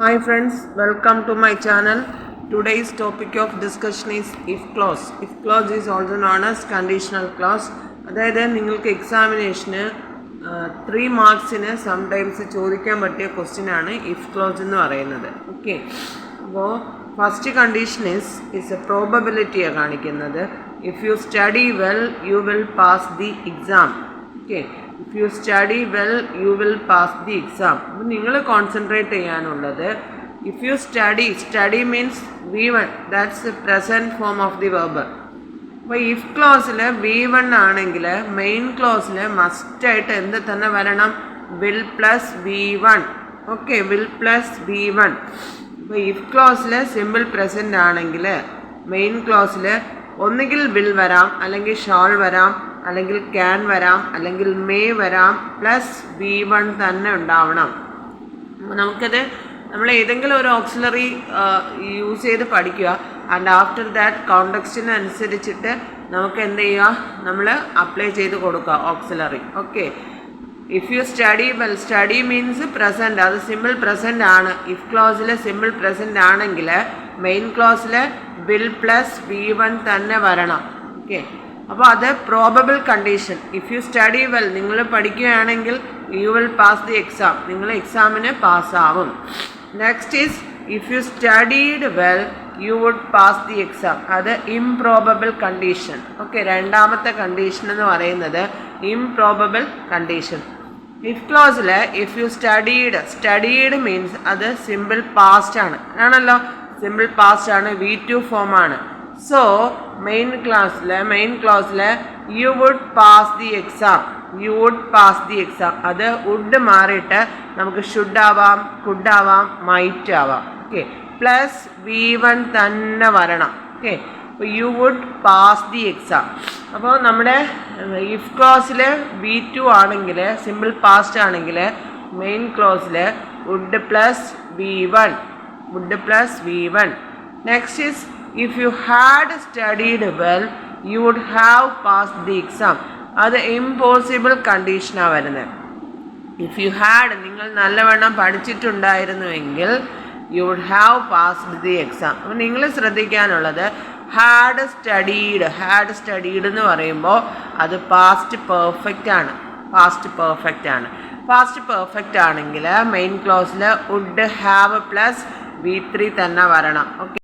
Hi friends, welcome to my channel. Today's topic of discussion is if clause. If clause is also known as conditional clause. അതായത് നിങ്ങൾക്ക് എക്സാമിനേഷന് 3 മാർക്സിന് sometimes ചോദിക്കാൻ പറ്റിയ question ആണ് if close എന്ന് പറയുന്നത്. Okay, അപ്പോൾ first condition is A പ്രോബബിലിറ്റിയാണ് കാണിക്കുന്നത്. If you study well you will pass the exam. Okay, if you study well you will pass the exam. അപ്പോൾ നിങ്ങൾ കോൺസെൻട്രേറ്റ് ചെയ്യാനുള്ളത് if you study means V1, that's present form of the verb. അപ്പോൾ if ക്ലോസിൽ V1 ആണെങ്കിൽ main ക്ലോസിൽ മസ്റ്റായിട്ട് എന്ത് തന്നെ വരണം? Will plus V1. Okay, will plus V1. അപ്പോൾ ഇഫ് ക്ലോസിൽ സിമ്പിൾ പ്രസൻറ്റ് ആണെങ്കിൽ മെയിൻ ക്ലോസിൽ ഒന്നുകിൽ വിൽ വരാം, അല്ലെങ്കിൽ ഷാൾ വരാം, അല്ലെങ്കിൽ ക്യാൻ വരാം, അല്ലെങ്കിൽ മേ വരാം, പ്ലസ് V1 തന്നെ ഉണ്ടാവണം. നമുക്കത് നമ്മൾ ഏതെങ്കിലും ഒരു ഓക്സിലറി യൂസ് ചെയ്ത് പഠിക്കുക. ആൻഡ് ആഫ്റ്റർ ദാറ്റ് കോണ്ടെക്സ്റ്റിന് അനുസരിച്ചിട്ട് നമുക്ക് എന്ത് ചെയ്യുക? നമ്മൾ അപ്ലൈ ചെയ്ത് കൊടുക്കുക auxiliary. Okay, if you study well, study means present, അത് സിമ്പിൾ പ്രസൻറ്റ് ആണ്. ഇഫ് ക്ലോസിൽ സിമ്പിൾ പ്രസൻറ്റ് ആണെങ്കിൽ മെയിൻ ക്ലോസിൽ വിൽ പ്ലസ് V1 തന്നെ വരണം. ഓക്കെ, അപ്പോൾ അത് probable condition. If you study well, നിങ്ങൾ പഠിക്കുകയാണെങ്കിൽ you will pass the exam, നിങ്ങൾ എക്സാമിന് പാസ്സാവും. Next is if you studied well you would pass the exam, അത് ഇംപ്രോബബിൾ കണ്ടീഷൻ. ഓക്കെ, രണ്ടാമത്തെ കണ്ടീഷൻ എന്ന് പറയുന്നത് improbable condition. If ക്ലോസിൽ if you studied means അത് സിമ്പിൾ പാസ്റ്റ് ആണ്, ആണല്ലോ, സിമ്പിൾ പാസ്റ്റ് ആണ്, V2 ഫോം ആണ്. സോ മെയിൻ ക്ലോസിൽ you would pass the exam, അത് വുഡ് മാറിയിട്ട് നമുക്ക് ഷുഡ് ആവാം, കുഡ് ആവാം, മൈറ്റ് ആവാം. ഓക്കെ, പ്ലസ് V1 തന്നെ വരണം. ഓക്കെ, അപ്പോൾ you would pass the exam. അപ്പോൾ നമ്മുടെ ഇഫ് ക്ലോസിൽ V2 ആണെങ്കിൽ, സിമ്പിൾ പാസ്റ്റ് ആണെങ്കിൽ മെയിൻ ക്ലോസിൽ would plus V1. Next is if you had studied well you would have passed the exam, അത് ഇമ്പോസിബിൾ കണ്ടീഷനാണ് വരുന്നത്. ഇഫ് യു ഹാഡ്, നിങ്ങൾ നല്ലവണ്ണം പഠിച്ചിട്ടുണ്ടായിരുന്നുവെങ്കിൽ you would have passed the exam. അപ്പോൾ നിങ്ങൾ ശ്രദ്ധിക്കാനുള്ളത് ഹാഡ് സ്റ്റഡീഡ് എന്ന് പറയുമ്പോൾ അത് പാസ്റ്റ് പെർഫെക്റ്റ് ആണെങ്കിൽ മെയിൻ ക്ലോസിൽ വുഡ് ഹാവ് പ്ലസ് V3 തന്നെ വരണം. ഓക്കെ,